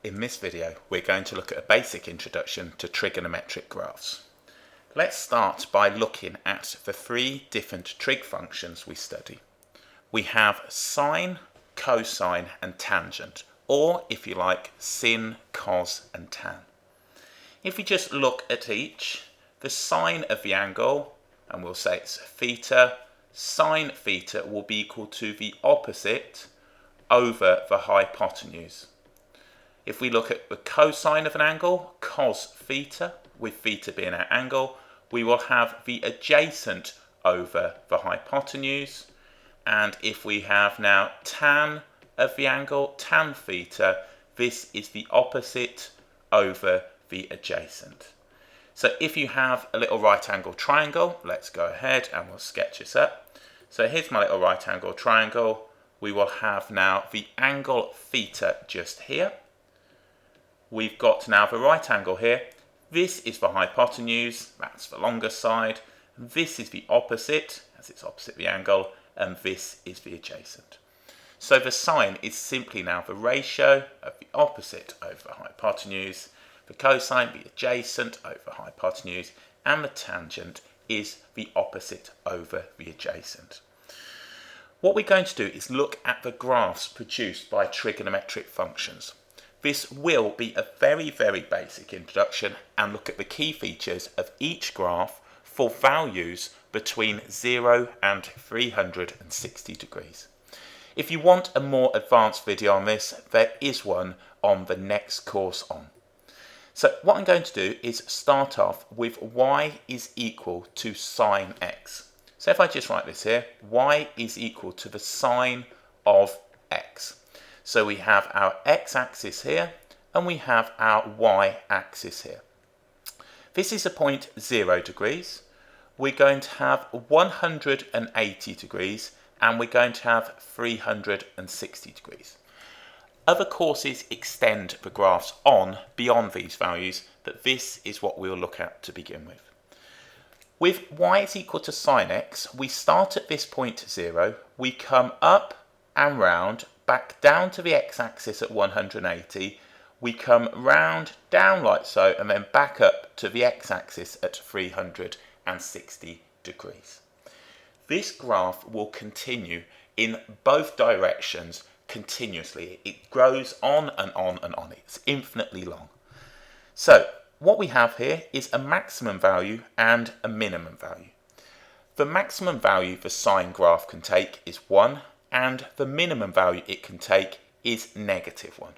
In this video, we're going to look at a basic introduction to trigonometric graphs. Let's start by looking at the three different trig functions we study. We have sine, cosine and tangent, or if you like, sin, cos and tan. If we just look at each, the sine of the angle, and we'll say it's theta, sine theta will be equal to the opposite over the hypotenuse. If we look at the cosine of an angle, cos theta, with theta being our angle, we will have the adjacent over the hypotenuse. And if we have now tan of the angle, tan theta, this is the opposite over the adjacent. So if you have a little right angle triangle, let's go ahead and we'll sketch this up. So here's my little right angle triangle. We will have now the angle theta just here. We've got now the right angle here. This is the hypotenuse, that's the longer side. This is the opposite, as it's opposite the angle, and this is the adjacent. So the sine is simply now the ratio of the opposite over the hypotenuse, the cosine the adjacent over the hypotenuse, and the tangent is the opposite over the adjacent. What we're going to do is look at the graphs produced by trigonometric functions. This will be a very basic introduction and look at the key features of each graph for values between 0 and 360 degrees. If you want a more advanced video on this, there is one on the next course on. So what I'm going to do is start off with y is equal to sine x. So if I just write this here, y is equal to the sine of x. So we have our x-axis here, and we have our y-axis here. This is a point 0 degrees. We're going to have 180 degrees, and we're going to have 360 degrees. Other courses extend the graphs on beyond these values, but this is what we'll look at to begin with. With y is equal to sine x, we start at this point 0, we come up and round, back down to the x-axis at 180, we come round, down like so, and then back up to the x-axis at 360 degrees. This graph will continue in both directions continuously. It grows on and on and on. It's infinitely long. So what we have here is a maximum value and a minimum value. The maximum value the sine graph can take is 1, and the minimum value it can take is -1.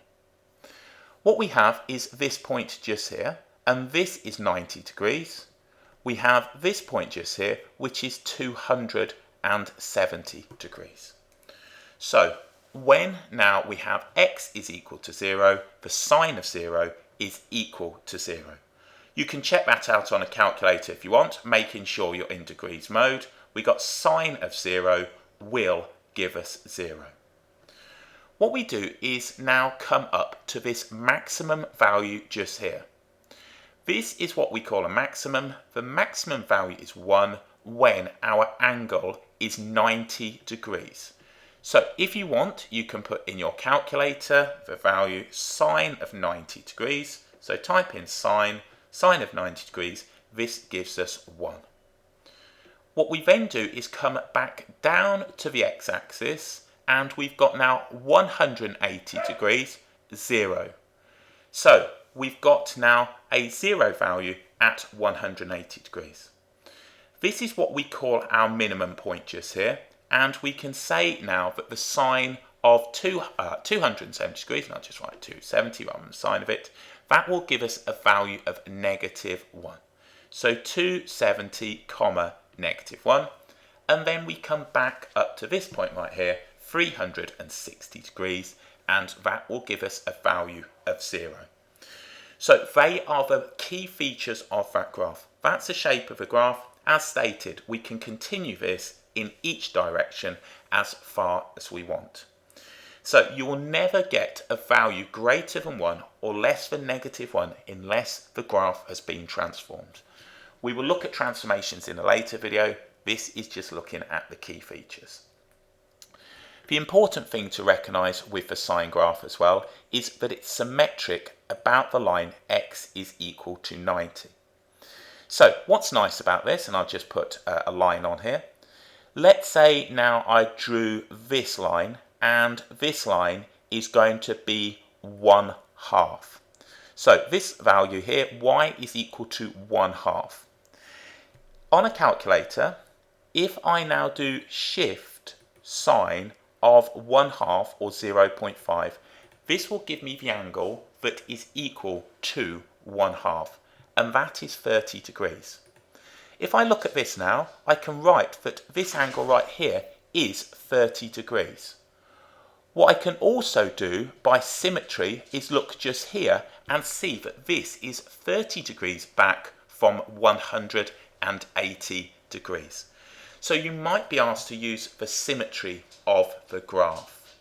What we have is this point just here, and this is 90 degrees. We have this point just here, which is 270 degrees. So when now we have x is equal to 0, the sine of 0 is equal to 0. You can check that out on a calculator if you want, making sure you're in degrees mode. We got sine of 0 will give us 0. What we do is now come up to this maximum value just here. This is what we call a maximum. The maximum value is 1 when our angle is 90 degrees. So if you want, you can put in your calculator the value sine of 90 degrees. So type in sine of 90 degrees. This gives us 1. What we then do is come back down to the x-axis, and we've got now 180 degrees, 0. So we've got now a 0 value at 180 degrees. This is what we call our minimum point just here, and we can say now that the sine of 270 degrees, and I'll just write 270 rather than the sine of it, that will give us a value of -1. So 270, -1, and then we come back up to this point right here, 360 degrees, and that will give us a value of 0. So they are the key features of that graph. That's the shape of the graph. As stated, we can continue this in each direction as far as we want. So you will never get a value greater than 1 or less than -1 unless the graph has been transformed. We will look at transformations in a later video. This is just looking at the key features. The important thing to recognise with the sine graph as well is that it's symmetric about the line x is equal to 90. So what's nice about this, and I'll just put a line on here. Let's say now I drew this line, and this line is going to be 1/2. So this value here, y is equal to 1/2. On a calculator, if I now do shift sine of 1/2 or 0.5, this will give me the angle that is equal to 1/2, and that is 30 degrees. If I look at this now, I can write that this angle right here is 30 degrees. What I can also do by symmetry is look just here and see that this is 30 degrees back from 180 degrees. So you might be asked to use the symmetry of the graph.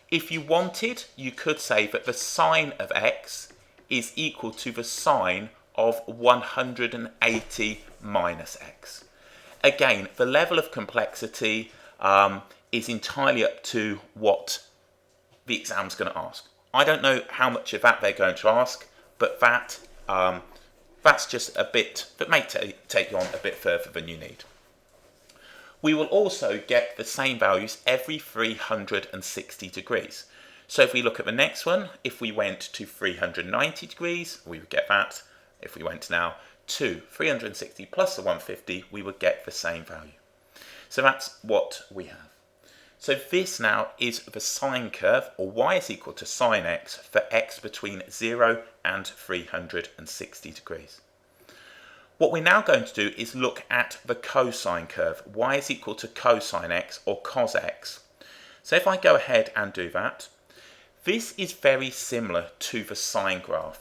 If you wanted, you could say that the sine of x is equal to the sine of 180 minus x. Again, the level of complexity is entirely up to what the exam's going to ask. I don't know how much of that they're going to ask, but that's just a bit that may take you on a bit further than you need. We will also get the same values every 360 degrees. So if we look at the next one, if we went to 390 degrees, we would get that. If we went now to 360 plus the 150, we would get the same value. So that's what we have. So this now is the sine curve, or y is equal to sine x, for x between 0 and 360 degrees. What we're now going to do is look at the cosine curve. Y is equal to cosine x, or cos x. So if I go ahead and do that, this is very similar to the sine graph.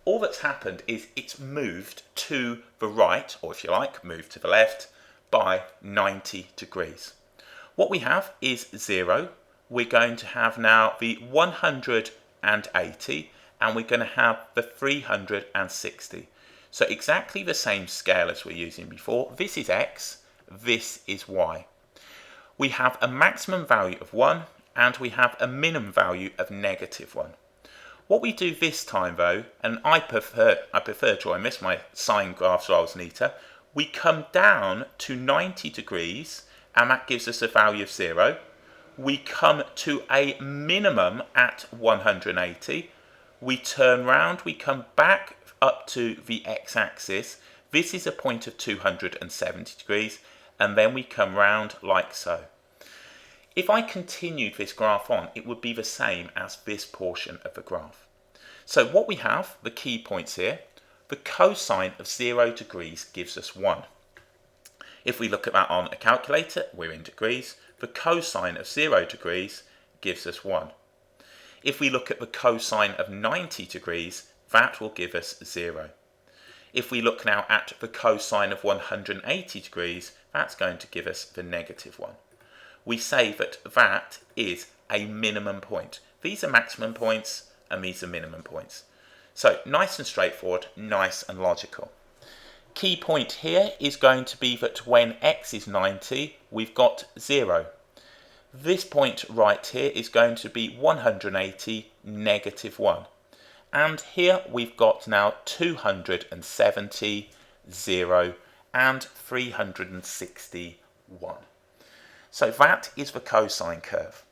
All that's happened is it's moved to the right, or if you like, moved to the left, by 90 degrees. What we have is 0. We're going to have now the 180, and we're going to have the 360. So exactly the same scale as we're using before. This is x, this is y. We have a maximum value of 1, and we have a minimum value of -1. What we do this time though, and I prefer drawing this, my sine graphs are always neater, we come down to 90 degrees, and that gives us a value of 0. We come to a minimum at 180. We turn round, we come back up to the x-axis. This is a point of 270 degrees, and then we come round like so. If I continued this graph on, it would be the same as this portion of the graph. So what we have, the key points here, the cosine of 0 degrees gives us 1. If we look at that on a calculator, we're in degrees. The cosine of 0 degrees gives us 1. If we look at the cosine of 90 degrees, that will give us 0. If we look now at the cosine of 180 degrees, that's going to give us the -1. We say that that is a minimum point. These are maximum points, and these are minimum points. So nice and straightforward, nice and logical. Key point here is going to be that when x is 90, we've got 0. This point right here is going to be 180, -1. And here we've got now 270, 0, and 361. So that is the cosine curve.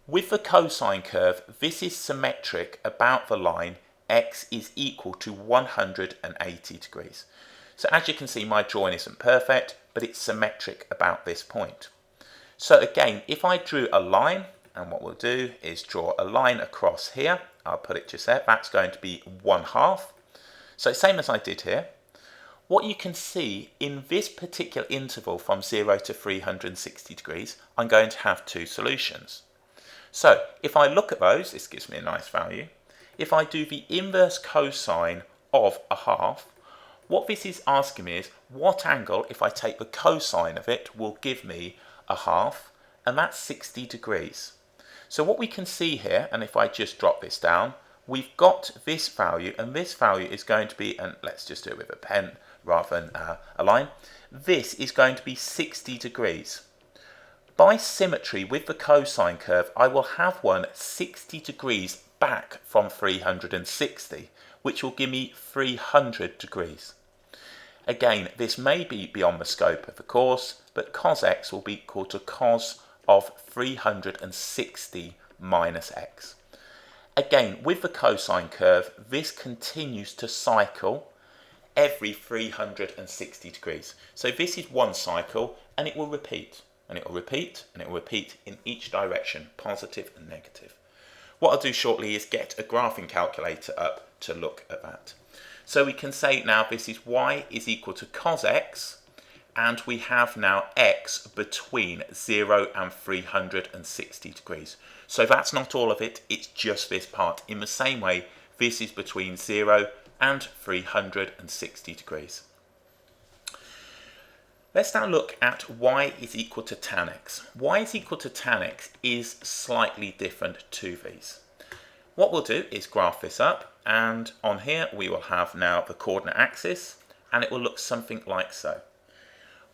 With the cosine curve, this is symmetric about the line x is equal to 180 degrees. So as you can see, my drawing isn't perfect, but it's symmetric about this point. So again, if I drew a line, and what we'll do is draw a line across here, I'll put it just there, that's going to be 1/2. So same as I did here. What you can see in this particular interval from 0 to 360 degrees, I'm going to have two solutions. So if I look at those, this gives me a nice value. If I do the inverse cosine of 1/2, what this is asking me is what angle, if I take the cosine of it, will give me 1/2, and that's 60 degrees. So what we can see here, and if I just drop this down, we've got this value, and this value is going to be, and let's just do it with a pen rather than a line, this is going to be 60 degrees. By symmetry, with the cosine curve, I will have one 60 degrees back from 360, which will give me 300 degrees. Again, this may be beyond the scope of the course, but cos x will be equal to cos of 360 minus x. Again, with the cosine curve, this continues to cycle every 360 degrees. So this is one cycle, and it will repeat, and it will repeat, and it will repeat in each direction, positive and negative. What I'll do shortly is get a graphing calculator up to look at that. So we can say now this is y is equal to cos x, and we have now x between 0 and 360 degrees. So that's not all of it, it's just this part. In the same way, this is between 0 and 360 degrees. Let's now look at y is equal to tan x. Y is equal to tan x is slightly different to these. What we'll do is graph this up, and on here we will have now the coordinate axis, and it will look something like so.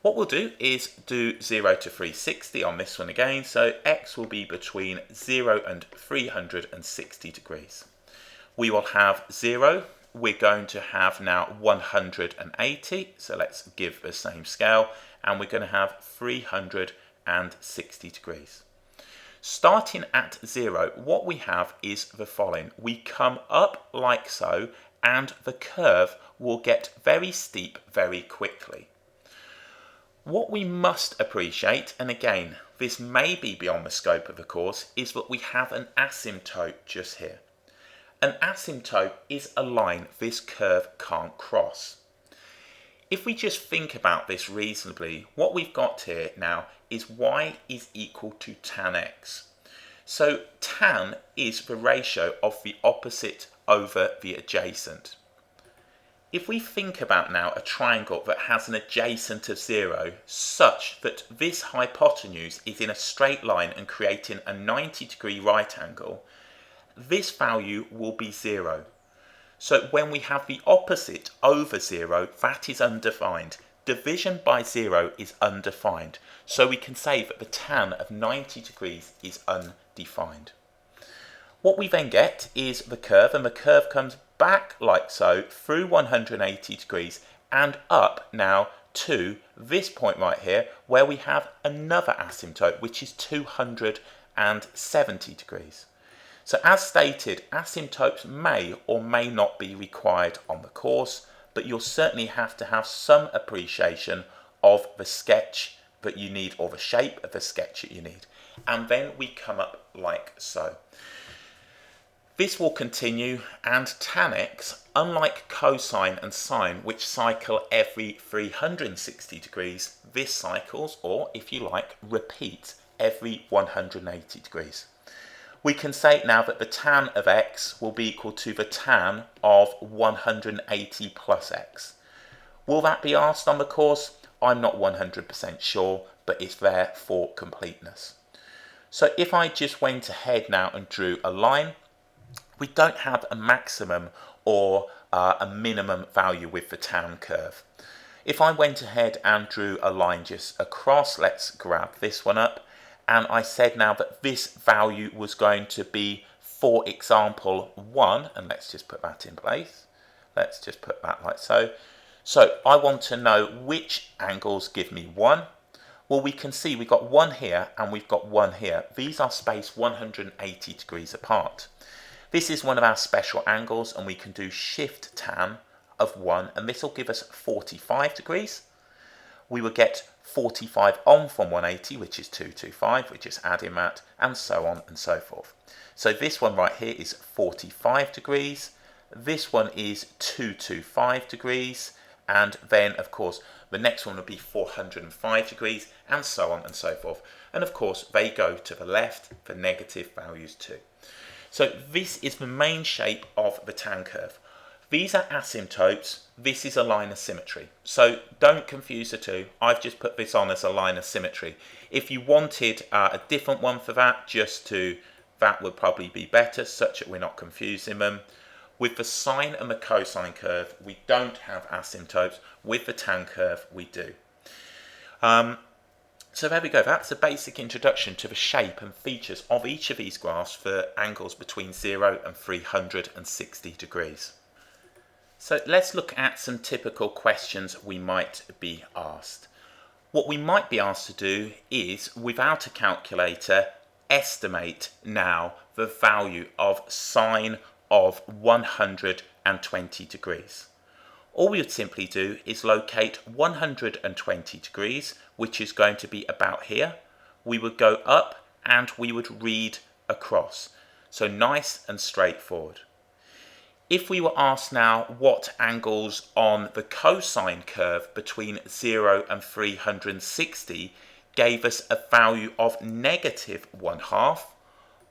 What we'll do is do 0 to 360 on this one again, so x will be between 0 and 360 degrees. We will have 0, we're going to have now 180, so let's give the same scale, and we're going to have 360 degrees. Starting at 0, what we have is the following. We come up like so, and the curve will get very steep very quickly. What we must appreciate, and again, this may be beyond the scope of the course, is that we have an asymptote just here. An asymptote is a line this curve can't cross. If we just think about this reasonably, what we've got here now is y is equal to tan x. So tan is the ratio of the opposite over the adjacent. If we think about now a triangle that has an adjacent of 0 such that this hypotenuse is in a straight line and creating a 90-degree right angle, this value will be 0. So when we have the opposite over 0, that is undefined. Division by 0 is undefined. So we can say that the tan of 90 degrees is undefined. What we then get is the curve, and the curve comes back like so through 180 degrees and up now to this point right here where we have another asymptote, which is 270 degrees. So as stated, asymptotes may or may not be required on the course, but you'll certainly have to have some appreciation of the sketch that you need, or the shape of the sketch that you need. And then we come up like so. This will continue, and tan x, unlike cosine and sine, which cycle every 360 degrees, this cycles, or if you like, repeats every 180 degrees. We can say now that the tan of x will be equal to the tan of 180 plus x. Will that be asked on the course? I'm not 100% sure, but it's there for completeness. So if I just went ahead now and drew a line, we don't have a maximum or a minimum value with the tan curve. If I went ahead and drew a line just across, let's grab this one up, and I said now that this value was going to be, for example, 1, and let's just put that in place. Let's just put that like so. So I want to know which angles give me 1. Well, we can see we've got 1 here and we've got 1 here. These are spaced 180 degrees apart. This is one of our special angles, and we can do shift tan of 1, and this will give us 45 degrees. We will get 45 on from 180, which is 225, we just add in that, and so on and so forth. So this one right here is 45 degrees, this one is 225 degrees, and then of course the next one will be 405 degrees, and so on and so forth. And of course they go to the left for negative values too. So this is the main shape of the tan curve. These are asymptotes, this is a line of symmetry. So don't confuse the two, I've just put this on as a line of symmetry. If you wanted a different one for that, that would probably be better, such that we're not confusing them. With the sine and the cosine curve, we don't have asymptotes. With the tan curve, we do. So there we go, that's a basic introduction to the shape and features of each of these graphs for angles between 0 and 360 degrees. So let's look at some typical questions we might be asked. What we might be asked to do is, without a calculator, estimate now the value of sine of 120 degrees. All we would simply do is locate 120 degrees, which is going to be about here. We would go up and we would read across. So nice and straightforward. If we were asked now what angles on the cosine curve between 0 and 360 gave us a value of negative 1/2,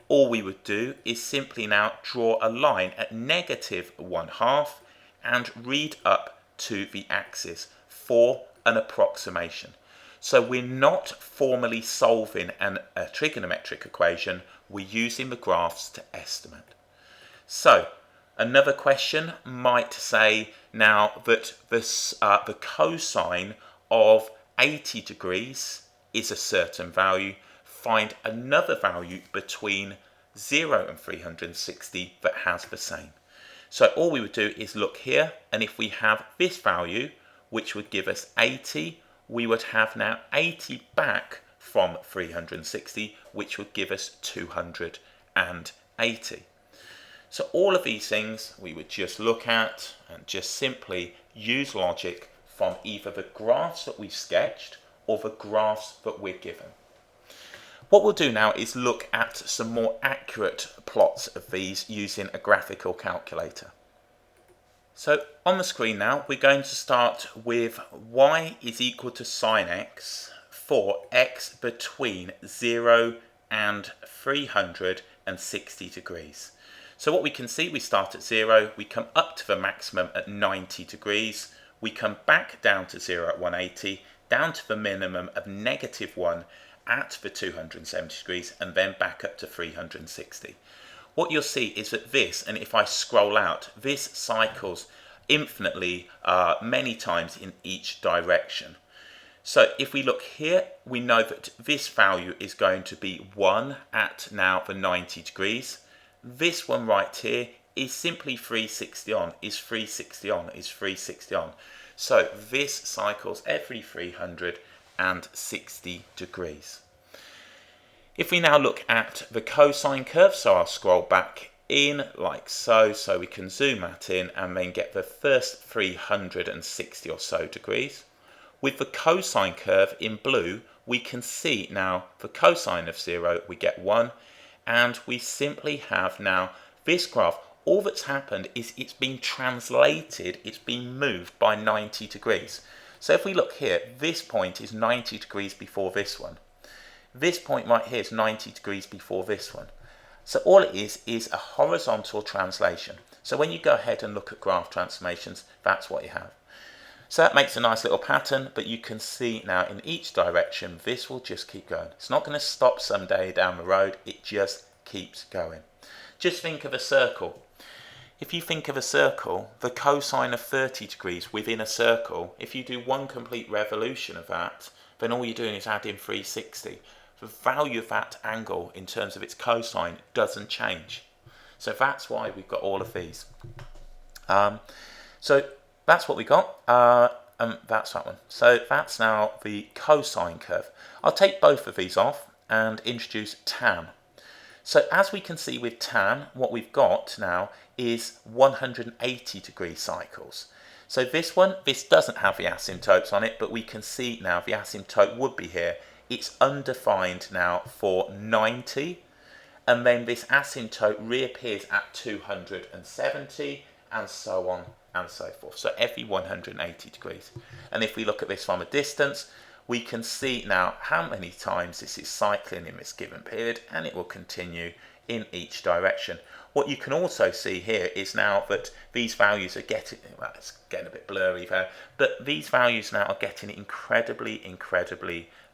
all we would do is simply now draw a line at negative 1/2 and read up to the axis for an approximation. So we're not formally solving a trigonometric equation, we're using the graphs to estimate. So another question might say now that the cosine of 80 degrees is a certain value, find another value between 0 and 360 that has the same. So all we would do is look here, and if we have this value, which would give us 80, we would have now 80 back from 360, which would give us 280. So all of these things we would just look at and just simply use logic from either the graphs that we've sketched or the graphs that we're given. What we'll do now is look at some more accurate plots of these using a graphical calculator. So on the screen now, we're going to start with y is equal to sine x for x between 0 and 360 degrees. So what we can see, we start at 0, we come up to the maximum at 90 degrees, we come back down to 0 at 180, down to the minimum of negative 1 at the 270 degrees, and then back up to 360. What you'll see is that this, and if I scroll out, this cycles infinitely many times in each direction. So if we look here, we know that this value is going to be 1 at now the 90 degrees. This one right here is simply 360 on, is 360 on, is 360 on. So this cycles every 360 degrees. If we now look at the cosine curve, so I'll scroll back in like so, so we can zoom that in and then get the first 360 or so degrees. With the cosine curve in blue, we can see now the cosine of 0, we get 1, and we simply have now this graph. All that's happened is it's been translated, it's been moved by 90 degrees. So if we look here, this point is 90 degrees before this one. This point right here is 90 degrees before this one. So all it is a horizontal translation. So when you go ahead and look at graph transformations, that's what you have. So that makes a nice little pattern, but you can see now in each direction, this will just keep going. It's not going to stop someday down the road, it just keeps going. Just think of a circle. If you think of a circle, the cosine of 30 degrees within a circle, if you do one complete revolution of that, then all you're doing is adding 360. The value of that angle in terms of its cosine doesn't change. So that's why we've got all of these. So that's what we got. That's that one. So that's now the cosine curve. I'll take both of these off and introduce tan. So as we can see with tan, what we've got now is 180 degree cycles. So this one, this doesn't have the asymptotes on it, but we can see now the asymptote would be here. It's undefined now for 90, and then this asymptote reappears at 270, and so on and so forth. So every 180 degrees. And if we look at this from a distance, we can see now how many times this is cycling in this given period, and it will continue in each direction. What you can also see here is now that these values are getting, well, it's getting a bit blurry there, but these values now are getting incredibly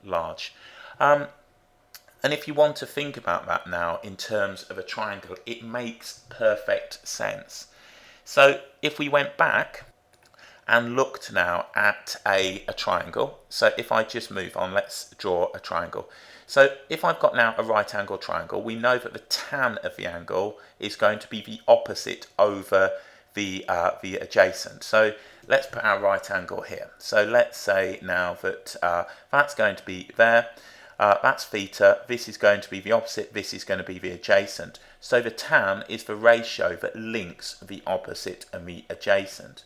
large. And if you want to think about that now in terms of a triangle, it makes perfect sense. So if we went back and looked now at a triangle. So if I just move on, let's draw a triangle. So if I've got now a right angle triangle, we know that the tan of the angle is going to be the opposite over the adjacent. So let's put our right angle here. So let's say now that that's going to be there. That's theta, this is going to be the opposite, this is going to be the adjacent. So the tan is the ratio that links the opposite and the adjacent.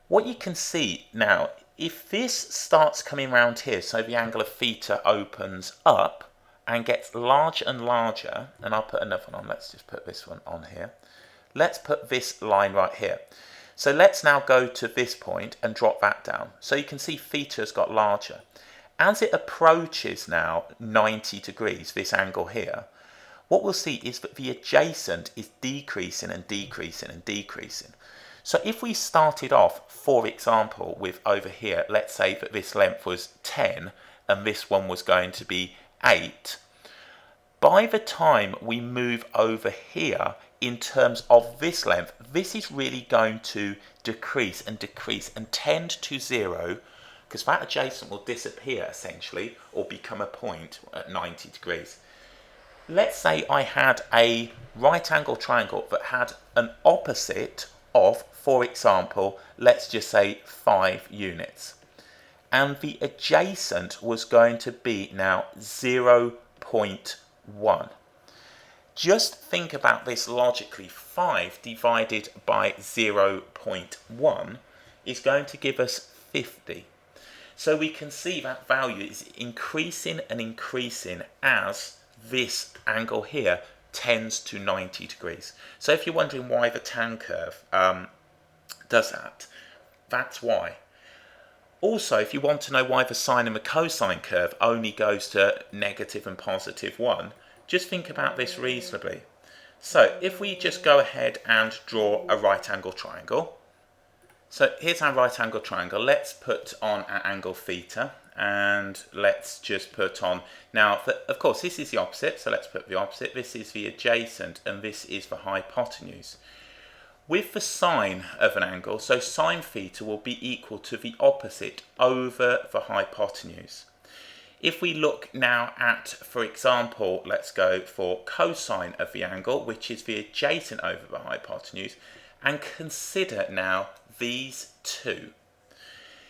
What you can see now, if this starts coming around here, so the angle of theta opens up and gets larger and larger, and I'll put another one on, let's just put this one on here. Let's put this line right here. So let's now go to this point and drop that down. So you can see theta has got larger. As it approaches now 90 degrees, this angle here, what we'll see is that the adjacent is decreasing and decreasing and decreasing. So if we started off, for example, with over here, let's say that this length was 10 and this one was going to be 8, by the time we move over here in terms of this length, this is really going to decrease and decrease and tend to 0, because that adjacent will disappear essentially or become a point at 90 degrees. Let's say I had a right angle triangle that had an opposite of, for example, let's just say 5 units. And the adjacent was going to be now 0.1. Just think about this logically. 5 divided by 0.1 is going to give us 50. So we can see that value is increasing and increasing as this angle here tends to 90 degrees. So if you're wondering why the tan curve does that, that's why. Also, if you want to know why the sine and the cosine curve only goes to negative and positive 1, just think about this reasonably. So if we just go ahead and draw a right angle triangle. So here's our right angle triangle. Let's put on our angle theta, and let's just put on, now of course this is the opposite, so let's put the opposite. This is the adjacent and this is the hypotenuse. With the sine of an angle, so sine theta will be equal to the opposite over the hypotenuse. If we look now at, for example, let's go for cosine of the angle, which is the adjacent over the hypotenuse, and consider now these two.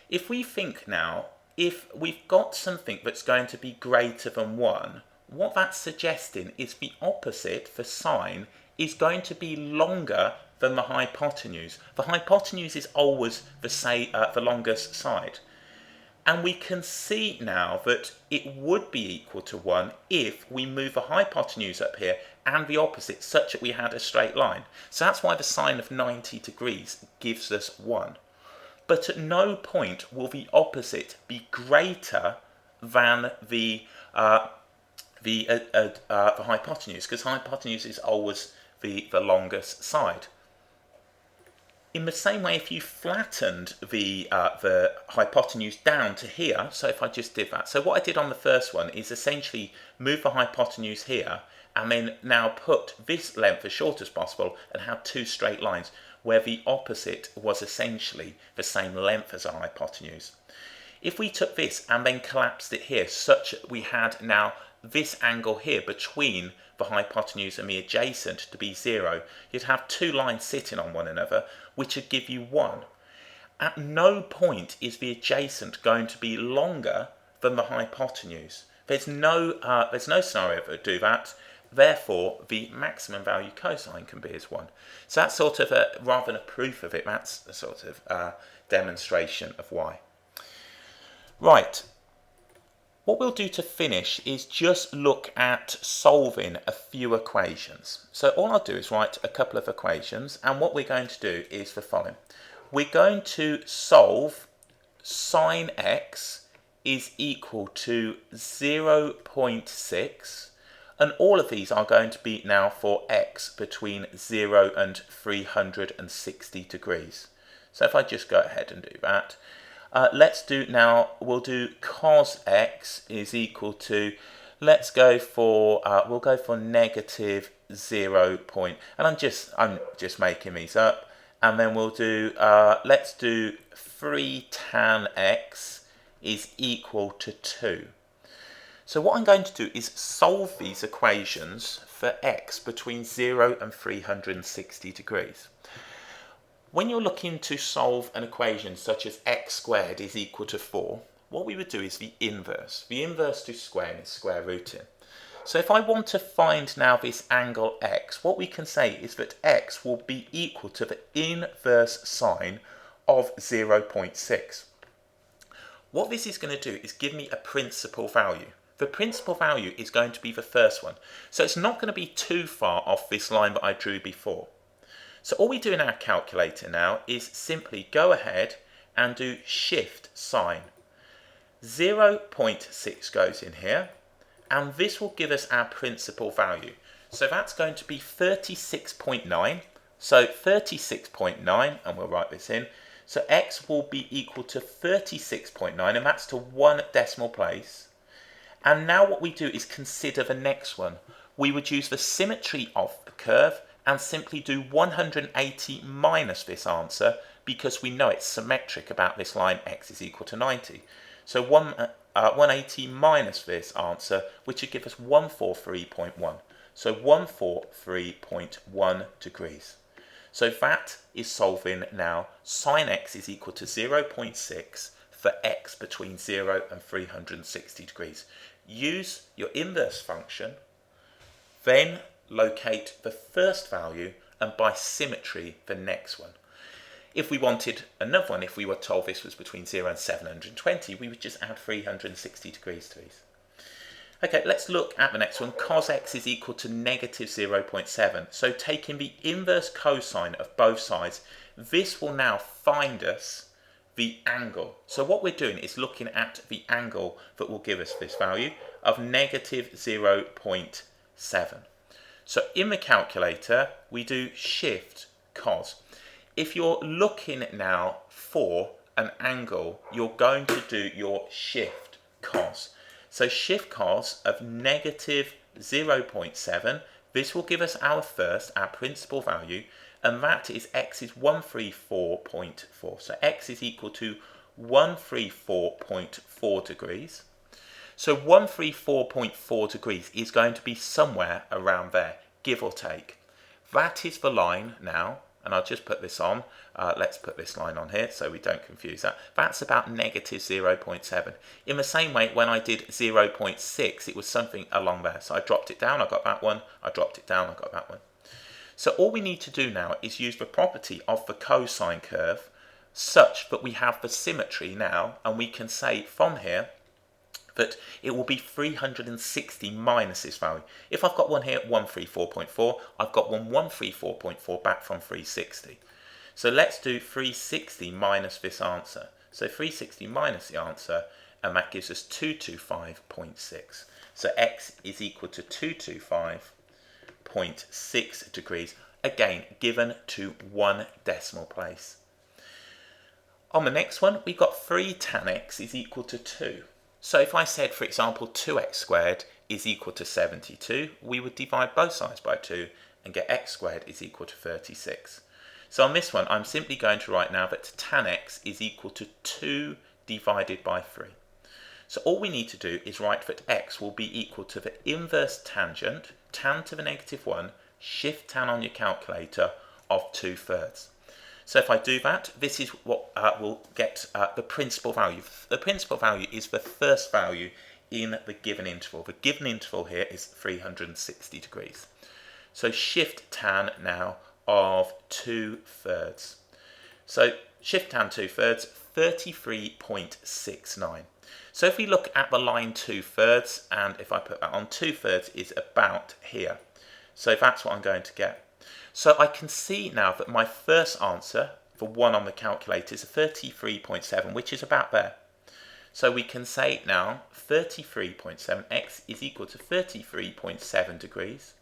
If we think now, if we've got something that's going to be greater than 1, what that's suggesting is the opposite for sine is going to be longer than the hypotenuse. The hypotenuse is always the longest side. And we can see now that it would be equal to 1 if we move the hypotenuse up here and the opposite such that we had a straight line. So that's why the sine of 90 degrees gives us 1. But at no point will the opposite be greater than the hypotenuse, because hypotenuse is always the longest side. In the same way, if you flattened the hypotenuse down to here, so if I just did that, so what I did on the first one is essentially move the hypotenuse here and then now put this length as short as possible and have two straight lines where the opposite was essentially the same length as a hypotenuse. If we took this and then collapsed it here such that we had now this angle here between the hypotenuse and the adjacent to be 0, you'd have two lines sitting on one another, which would give you 1. At no point is the adjacent going to be longer than the hypotenuse. There's no scenario that would do that. Therefore, the maximum value cosine can be as 1. So that's sort of rather than a proof of it, that's a sort of demonstration of why. Right. What we'll do to finish is just look at solving a few equations. So all I'll do is write a couple of equations, and what we're going to do is the following. We're going to solve sine x is equal to 0.6, and all of these are going to be now for x between 0 and 360 degrees. So if I just go ahead and do that, we'll do cos x is equal to, we'll go for negative 0. And I'm just making these up. and then we'll do, let's do 3 tan x is equal to 2. So what I'm going to do is solve these equations for x between 0 and 360 degrees. When you're looking to solve an equation such as x squared is equal to 4, what we would do is the inverse. The inverse to squaring is square rooting. So if I want to find now this angle x, what we can say is that x will be equal to the inverse sine of 0.6. What this is going to do is give me a principal value. The principal value is going to be the first one. So it's not going to be too far off this line that I drew before. So all we do in our calculator now is simply go ahead and do shift sine. 0.6 goes in here, and this will give us our principal value. So that's going to be 36.9. So 36.9, and we'll write this in. So x will be equal to 36.9, and that's to one decimal place. And now what we do is consider the next one. We would use the symmetry of the curve and simply do 180 minus this answer, because we know it's symmetric about this line x is equal to 90. So 180 minus this answer, which would give us 143.1. So 143.1 degrees. So that is solving now sine x is equal to 0.6 for x between 0 and 360 degrees. Use your inverse function, then locate the first value, and by symmetry the next one. If we wanted another one, if we were told this was between 0 and 720, we would just add 360 degrees to these. Okay, let's look at the next one. Cos x is equal to negative 0.7. So taking the inverse cosine of both sides, this will now find us the angle. So what we're doing is looking at the angle that will give us this value of negative 0.7. So in the calculator, we do shift cos. If you're looking now for an angle, you're going to do your shift cos. So shift cos of negative 0.7, this will give us our principal value, and that is x is 134.4. So x is equal to 134.4 degrees. So 134.4 degrees is going to be somewhere around there, give or take. That is the line now, and I'll just put this on. Let's put this line on here so we don't confuse that. That's about negative 0.7. In the same way, when I did 0.6, it was something along there. So I dropped it down, I got that one. I dropped it down, I got that one. So all we need to do now is use the property of the cosine curve such that we have the symmetry now, and we can say from here that it will be 360 minus this value. If I've got one here, 134.4, I've got one 134.4 back from 360. So let's do 360 minus this answer. So 360 minus the answer, and that gives us 225.6. So x is equal to 225.6 degrees, again given to one decimal place. On the next one, we've got 3 tan x is equal to 2. So if I said, for example, 2x squared is equal to 72, we would divide both sides by 2 and get x squared is equal to 36. So on this one, I'm simply going to write now that tan x is equal to 2 divided by 3. So all we need to do is write that x will be equal to the inverse tangent, tan to the negative 1, shift tan on your calculator, of 2/3. So if I do that, this is what will get the principal value. The principal value is the first value in the given interval. The given interval here is 360 degrees. So shift tan now of 2/3. So shift tan 2/3, 33.69. So if we look at the line 2/3, and if I put that on, 2/3 is about here. So that's what I'm going to get. So I can see now that my first answer for 1 on the calculator is 33.7, which is about there. So we can say now 33.7, x is equal to 33.7 degrees.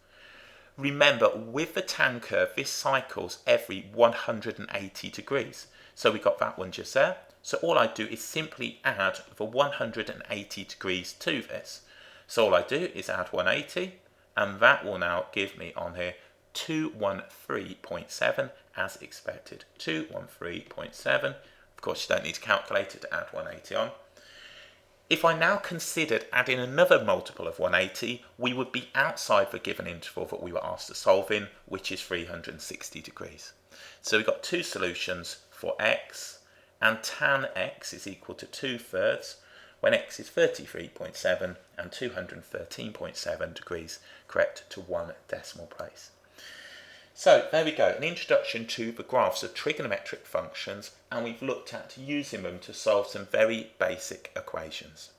Remember, with the tan curve, this cycles every 180 degrees. So we got that one just there. So all I do is simply add the 180 degrees to this. So all I do is add 180, and that will now give me on here 213.7 as expected. 213.7. Of course, you don't need a calculator to add 180 on. If I now considered adding another multiple of 180, we would be outside the given interval that we were asked to solve in, which is 360 degrees. So we've got two solutions for x, and tan x is equal to 2/3 when x is 33.7 and 213.7 degrees, correct to one decimal place. So there we go, an introduction to the graphs of trigonometric functions, and we've looked at using them to solve some very basic equations.